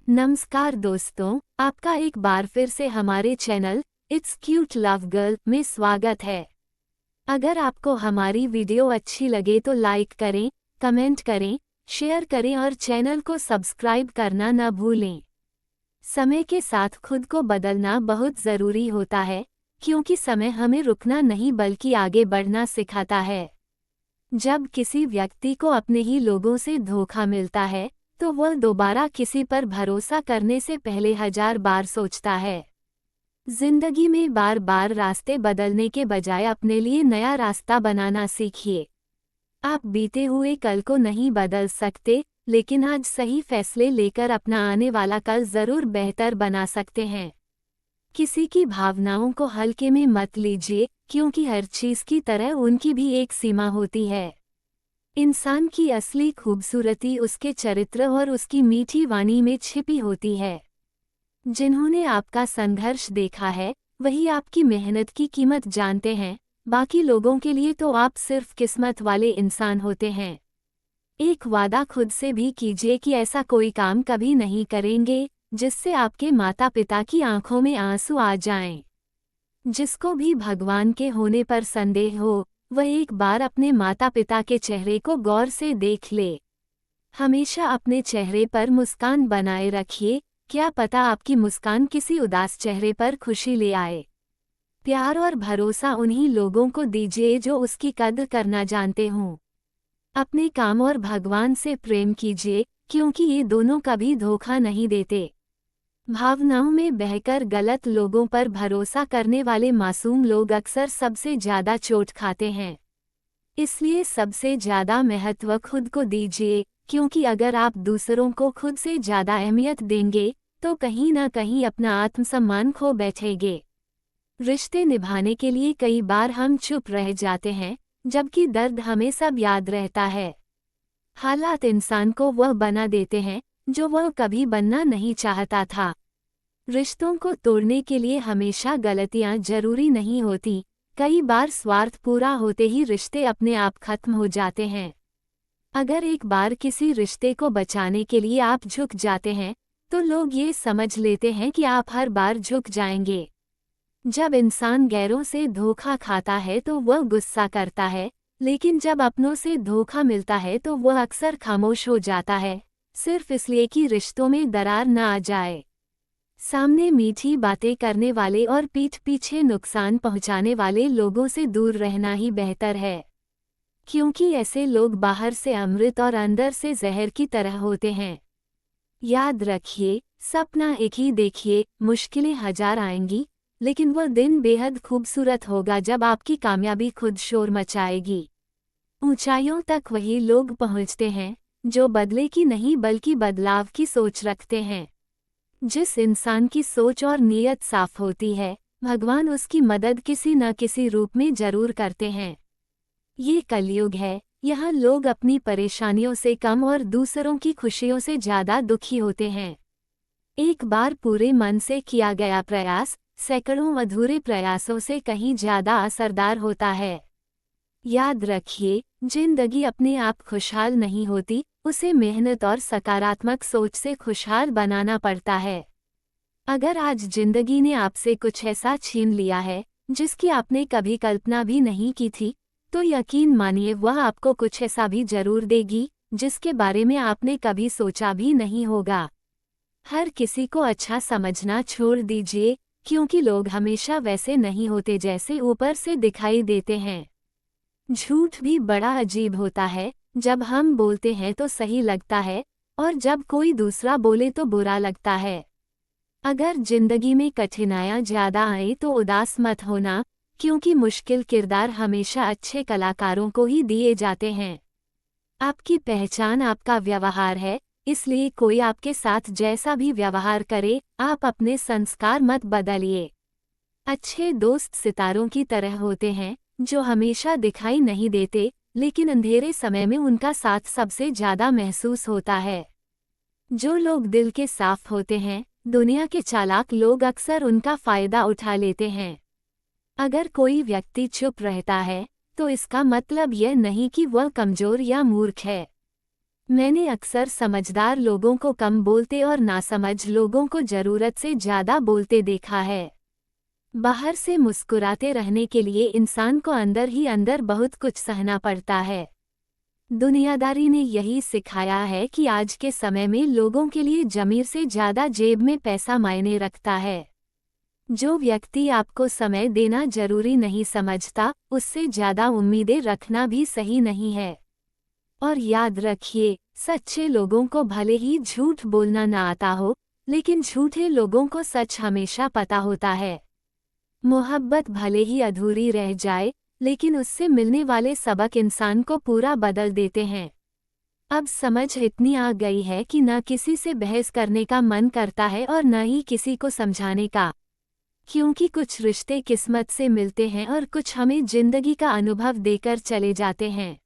नमस्कार दोस्तों, आपका एक बार फिर से हमारे channel it's cute love girl में स्वागत है। अगर आपको हमारी वीडियो अच्छी लगे तो लाइक करें, कमेंट करें, शेयर करें और चैनल को सब्सक्राइब करना न भूलें। समय के साथ खुद को बदलना बहुत ज़रूरी होता है, क्योंकि समय हमें रुकना नहीं बल्कि आगे बढ़ना सिखाता है। जब किसी व्यक्ति को अपने ही लोगों से धोखा मिलता है, तो वह दोबारा किसी पर भरोसा करने से पहले 1000 बार सोचता है। जिंदगी में बार बार रास्ते बदलने के बजाय अपने लिए नया रास्ता बनाना सीखिए। आप बीते हुए कल को नहीं बदल सकते, लेकिन आज सही फैसले लेकर अपना आने वाला कल जरूर बेहतर बना सकते हैं। किसी की भावनाओं को हल्के में मत लीजिए, क्योंकि हर चीज की तरह उनकी भी एक सीमा होती है। इंसान की असली खूबसूरती उसके चरित्र और उसकी मीठी वाणी में छिपी होती है। जिन्होंने आपका संघर्ष देखा है, वही आपकी मेहनत की कीमत जानते हैं। बाकी लोगों के लिए तो आप सिर्फ किस्मत वाले इंसान होते हैं। एक वादा खुद से भी कीजिए कि ऐसा कोई काम कभी नहीं करेंगे जिससे आपके माता पिता की आंखों में आंसू आ जाएं। जिसको भी भगवान के होने पर संदेह हो, वह एक बार अपने माता पिता के चेहरे को गौर से देख ले। हमेशा अपने चेहरे पर मुस्कान बनाए रखिए, क्या पता आपकी मुस्कान किसी उदास चेहरे पर खुशी ले आए। प्यार और भरोसा उन्हीं लोगों को दीजिए जो उसकी कद्र करना जानते हों। अपने काम और भगवान से प्रेम कीजिए, क्योंकि ये दोनों कभी धोखा नहीं देते। भावनाओं में बहकर गलत लोगों पर भरोसा करने वाले मासूम लोग अक्सर सबसे ज्यादा चोट खाते हैं। इसलिए सबसे ज्यादा महत्व खुद को दीजिए, क्योंकि अगर आप दूसरों को खुद से ज्यादा अहमियत देंगे तो कहीं ना कहीं अपना आत्मसम्मान खो बैठेंगे। रिश्ते निभाने के लिए कई बार हम चुप रह जाते हैं, जबकि दर्द हमें सब याद रहता है। हालात इंसान को वह बना देते हैं जो वह कभी बनना नहीं चाहता था। रिश्तों को तोड़ने के लिए हमेशा गलतियां जरूरी नहीं होती, कई बार स्वार्थ पूरा होते ही रिश्ते अपने आप खत्म हो जाते हैं। अगर एक बार किसी रिश्ते को बचाने के लिए आप झुक जाते हैं, तो लोग ये समझ लेते हैं कि आप हर बार झुक जाएंगे। जब इंसान गैरों से धोखा खाता है तो वह गुस्सा करता है, लेकिन जब अपनों से धोखा मिलता है तो वह अक्सर खामोश हो जाता है, सिर्फ इसलिए कि रिश्तों में दरार न आ जाए। सामने मीठी बातें करने वाले और पीठ पीछे नुकसान पहुंचाने वाले लोगों से दूर रहना ही बेहतर है, क्योंकि ऐसे लोग बाहर से अमृत और अंदर से जहर की तरह होते हैं। याद रखिए, सपना एक ही देखिए, मुश्किलें 1000 आएंगी, लेकिन वह दिन बेहद खूबसूरत होगा जब आपकी कामयाबी खुद शोर मचाएगी। ऊंचाइयों तक वही लोग पहुंचते हैं जो बदले की नहीं बल्कि बदलाव की सोच रखते हैं। जिस इंसान की सोच और नीयत साफ होती है, भगवान उसकी मदद किसी न किसी रूप में जरूर करते हैं। ये कलयुग है, यहाँ लोग अपनी परेशानियों से कम और दूसरों की खुशियों से ज्यादा दुखी होते हैं। एक बार पूरे मन से किया गया प्रयास सैकड़ों अधूरे प्रयासों से कहीं ज्यादा असरदार होता है। याद रखिए, जिंदगी अपने आप खुशहाल नहीं होती, उसे मेहनत और सकारात्मक सोच से खुशहाल बनाना पड़ता है। अगर आज जिंदगी ने आपसे कुछ ऐसा छीन लिया है जिसकी आपने कभी कल्पना भी नहीं की थी, तो यकीन मानिए वह आपको कुछ ऐसा भी जरूर देगी जिसके बारे में आपने कभी सोचा भी नहीं होगा। हर किसी को अच्छा समझना छोड़ दीजिए, क्योंकि लोग हमेशा वैसे नहीं होते जैसे ऊपर से दिखाई देते हैं। झूठ भी बड़ा अजीब होता है, जब हम बोलते हैं तो सही लगता है और जब कोई दूसरा बोले तो बुरा लगता है। अगर जिंदगी में कठिनाइयां ज्यादा आए तो उदास मत होना, क्योंकि मुश्किल किरदार हमेशा अच्छे कलाकारों को ही दिए जाते हैं। आपकी पहचान आपका व्यवहार है, इसलिए कोई आपके साथ जैसा भी व्यवहार करे, आप अपने संस्कार मत बदलिए। अच्छे दोस्त सितारों की तरह होते हैं, जो हमेशा दिखाई नहीं देते, लेकिन अंधेरे समय में उनका साथ सबसे ज्यादा महसूस होता है। जो लोग दिल के साफ होते हैं, दुनिया के चालाक लोग अक्सर उनका फायदा उठा लेते हैं। अगर कोई व्यक्ति चुप रहता है, तो इसका मतलब यह नहीं कि वह कमजोर या मूर्ख है। मैंने अक्सर समझदार लोगों को कम बोलते और नासमझ लोगों को जरूरत से ज्यादा बोलते देखा है। बाहर से मुस्कुराते रहने के लिए इंसान को अंदर ही अंदर बहुत कुछ सहना पड़ता है। दुनियादारी ने यही सिखाया है कि आज के समय में लोगों के लिए ज़मीर से ज़्यादा जेब में पैसा मायने रखता है। जो व्यक्ति आपको समय देना जरूरी नहीं समझता, उससे ज़्यादा उम्मीदें रखना भी सही नहीं है। और याद रखिए, सच्चे लोगों को भले ही झूठ बोलना ना आता हो, लेकिन झूठे लोगों को सच हमेशा पता होता है। मोहब्बत भले ही अधूरी रह जाए, लेकिन उससे मिलने वाले सबक इंसान को पूरा बदल देते हैं। अब समझ इतनी आ गई है कि न किसी से बहस करने का मन करता है और न ही किसी को समझाने का, क्योंकि कुछ रिश्ते किस्मत से मिलते हैं और कुछ हमें जिंदगी का अनुभव देकर चले जाते हैं।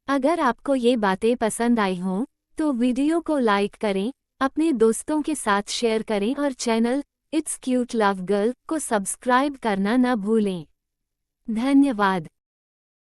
अगर आपको ये बातें पसंद आई हों, तो वीडियो को लाइक करें, अपने दोस्तों के साथ शेयर करें और channel it's cute love girl को सब्सक्राइब करना न भूलें। धन्यवाद।